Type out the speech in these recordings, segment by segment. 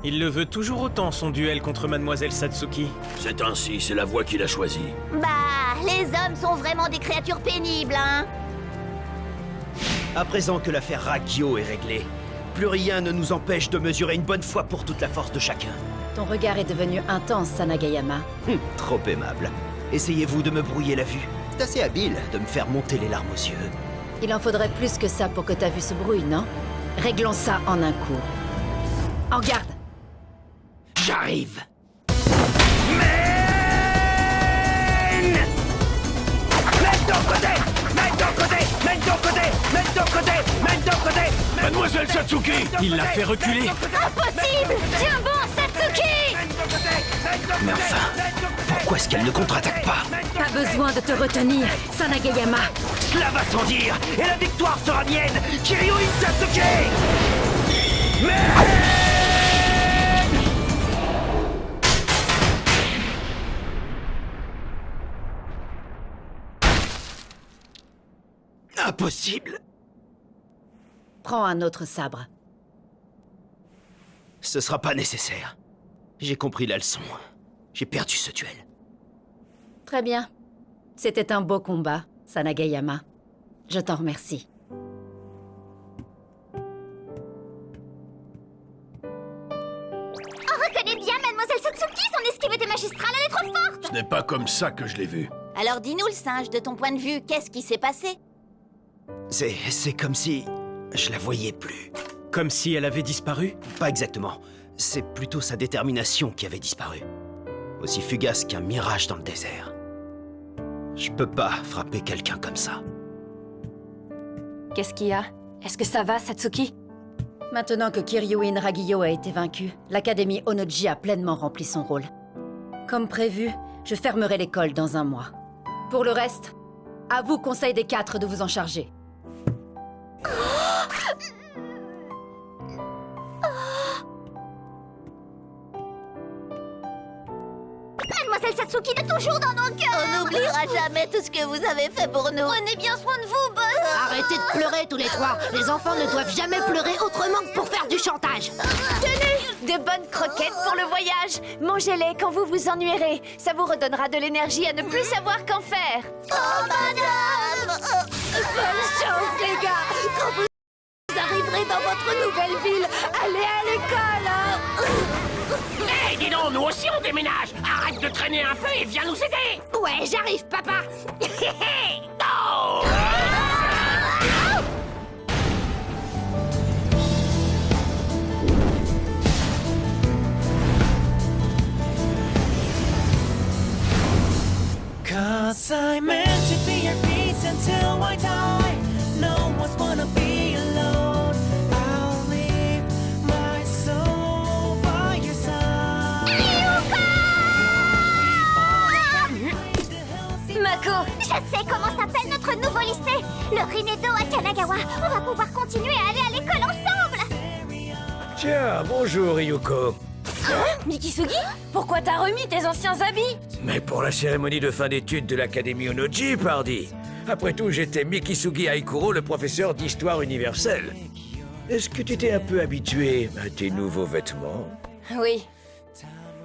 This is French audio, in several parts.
Il le veut toujours autant, son duel contre Mademoiselle Satsuki. C'est ainsi, c'est la voie qu'il a choisie. Bah, les hommes sont vraiment des créatures pénibles, hein. À présent que l'affaire Rakio est réglée, plus rien ne nous empêche de mesurer une bonne fois pour toute la force de chacun. Ton regard est devenu intense, Sanagayama. Trop aimable. Essayez-vous de me brouiller la vue. C'est assez habile de me faire monter les larmes aux yeux. Il en faudrait plus que ça pour que ta vue se brouille, non? Réglons ça en un coup. En garde! J'arrive! Mademoiselle Satsuki! Il l'a fait reculer. Impossible! Tiens bon, Satsuki! Mais enfin, pourquoi est-ce qu'elle ne contre-attaque pas? Pas besoin de te retenir, Sanagayama! Cela va sans dire, et la victoire sera mienne! Kiryu Satsuki! Impossible! Prends un autre sabre. Ce sera pas nécessaire. J'ai compris la leçon. J'ai perdu ce duel. Très bien. C'était un beau combat, Sanagayama. Je t'en remercie. On reconnaît bien Mademoiselle Satsuki, son esquive était magistrale, elle est trop forte! Ce n'est pas comme ça que je l'ai vu. Alors dis-nous le singe, de ton point de vue, qu'est-ce qui s'est passé? C'est comme si je la voyais plus. Comme si elle avait disparu. Pas exactement. C'est plutôt sa détermination qui avait disparu. Aussi fugace qu'un mirage dans le désert. Je peux pas frapper quelqu'un comme ça. Qu'est-ce qu'il y a? Est-ce que ça va, Satsuki? Maintenant que Kiryuin Ragiyo a été vaincu, l'Académie Onoji a pleinement rempli son rôle. Comme prévu, je fermerai l'école dans un mois. Pour le reste, à vous, Conseil des Quatre, de vous en charger. Mademoiselle Satsuki est toujours dans nos cœurs! On n'oubliera jamais tout ce que vous avez fait pour nous. Prenez bien soin de vous, boss! Arrêtez de pleurer tous les trois. Les enfants ne doivent jamais pleurer autrement que pour faire du chantage. Tenez! De bonnes croquettes pour le voyage. Mangez-les quand vous vous ennuierez. Ça vous redonnera de l'énergie à ne plus savoir qu'en faire. Oh, madame! Bonne chance, les gars! Quand vous arriverez dans votre nouvelle ville, allez à l'école, hein! Hé, dis donc, nous aussi on déménage. Arrête de traîner un peu et viens nous aider. Ouais, j'arrive, papa. Oh! Cause I meant to be your peace until I die. No one's wanna be alone. I'll leave my soul by your side. Mako! Je sais comment s'appelle notre nouveau lycée! Le Rinedo à Kanagawa! On va pouvoir continuer à aller à l'école ensemble! Tiens, bonjour Ryuko. Mikisugi? Pourquoi t'as remis tes anciens habits? Mais pour la cérémonie de fin d'études de l'Académie Onoji, pardi. Après tout, j'étais Mikisugi Aikuro, le professeur d'histoire universelle. Est-ce que tu t'es un peu habitué à tes nouveaux vêtements? Oui.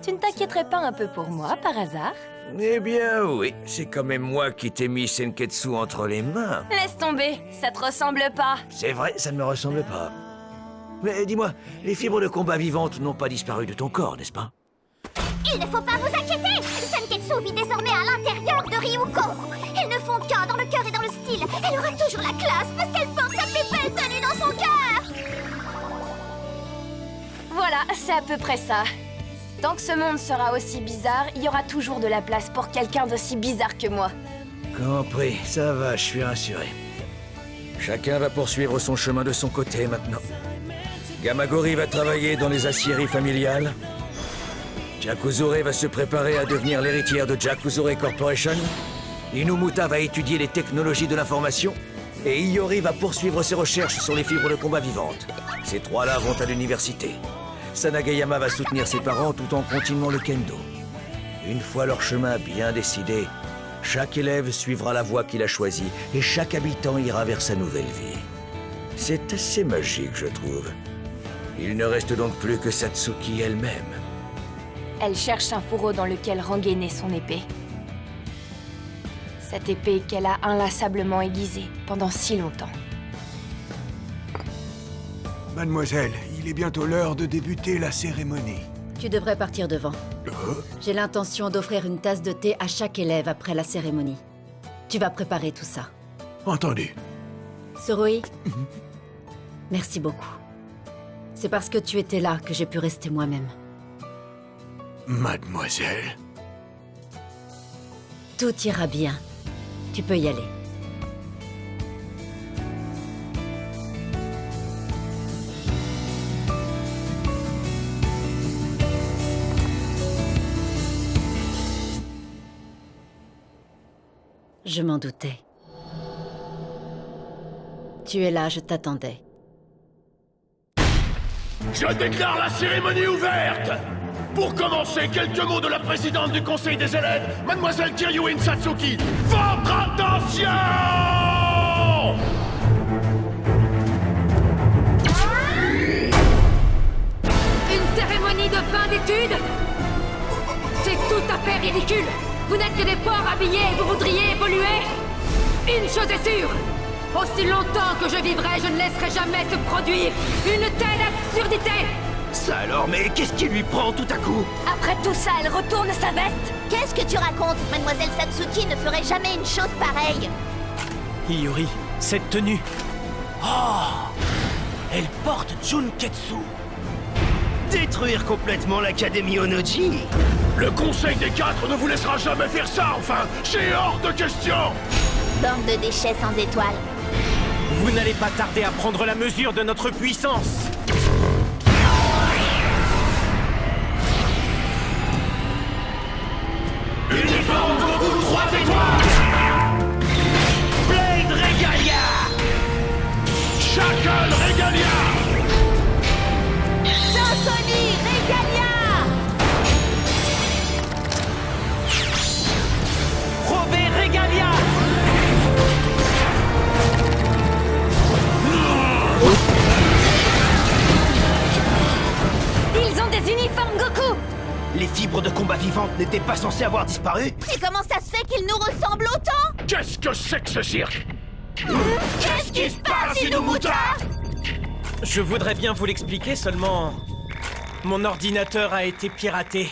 Tu ne t'inquiéterais pas un peu pour moi, par hasard? Eh bien oui, c'est quand même moi qui t'ai mis Senketsu entre les mains. Laisse tomber, ça te ressemble pas. C'est vrai, ça ne me ressemble pas. Mais dis-moi, les fibres de combat vivantes n'ont pas disparu de ton corps, n'est-ce pas? Il ne faut pas vous inquiéter! Senketsu vit désormais à l'intérieur de Ryuko! Elles ne font qu'un dans le cœur et dans le style! Elle aura toujours la classe parce qu'elle porte sa plus belle tenue dans son cœur! Voilà, c'est à peu près ça. Tant que ce monde sera aussi bizarre, il y aura toujours de la place pour quelqu'un d'aussi bizarre que moi. Compris, ça va, je suis rassuré. Chacun va poursuivre son chemin de son côté maintenant. Gamagori va travailler dans les aciéries familiales. Jakuzure va se préparer à devenir l'héritière de Jakuzure Corporation. Inumuta va étudier les technologies de l'information. Et Iori va poursuivre ses recherches sur les fibres de combat vivantes. Ces trois-là vont à l'université. Sanagayama va soutenir ses parents tout en continuant le kendo. Une fois leur chemin bien décidé, chaque élève suivra la voie qu'il a choisie et chaque habitant ira vers sa nouvelle vie. C'est assez magique, je trouve. Il ne reste donc plus que Satsuki elle-même. Elle cherche un fourreau dans lequel rengainer son épée. Cette épée qu'elle a inlassablement aiguisée pendant si longtemps. Mademoiselle, il est bientôt l'heure de débuter la cérémonie. Tu devrais partir devant. J'ai l'intention d'offrir une tasse de thé à chaque élève après la cérémonie. Tu vas préparer tout ça. Entendu. Surui, merci beaucoup. C'est parce que tu étais là que j'ai pu rester moi-même. Mademoiselle. Tout ira bien. Tu peux y aller. Je m'en doutais. Tu es là, je t'attendais. Je déclare la cérémonie ouverte! Pour commencer, quelques mots de la présidente du conseil des élèves, Mademoiselle Kiryuin Satsuki. Votre attention! Une cérémonie de fin d'études? C'est tout à fait ridicule! Vous n'êtes que des porcs habillés et vous voudriez évoluer? Une chose est sûre! Aussi longtemps que je vivrai, je ne laisserai jamais se produire une telle absurdité! Ça alors, mais qu'est-ce qui lui prend tout à coup? Après tout ça, elle retourne sa veste. Qu'est-ce que tu racontes? Mademoiselle Satsuki ne ferait jamais une chose pareille. Hiyori, cette tenue... Oh! Elle porte Junketsu. Détruire complètement l'Académie Onoji? Le conseil des 4 ne vous laissera jamais faire ça, enfin! C'est hors de question! Bande de déchets sans étoiles. Vous n'allez pas tarder à prendre la mesure de notre puissance. Uniforme Goku 3 étoiles! Blade Regalia! Shackle Regalia! Sansoni Regalia! Robert Regalia! Ils ont des uniformes Goku! Les fibres de combat vivantes n'étaient pas censées avoir disparu? Et comment ça se fait qu'ils nous ressemblent autant? Qu'est-ce que c'est que ce cirque? Qu'est-ce qui se passe, Inumuta? Je voudrais bien vous l'expliquer, seulement... Mon ordinateur a été piraté.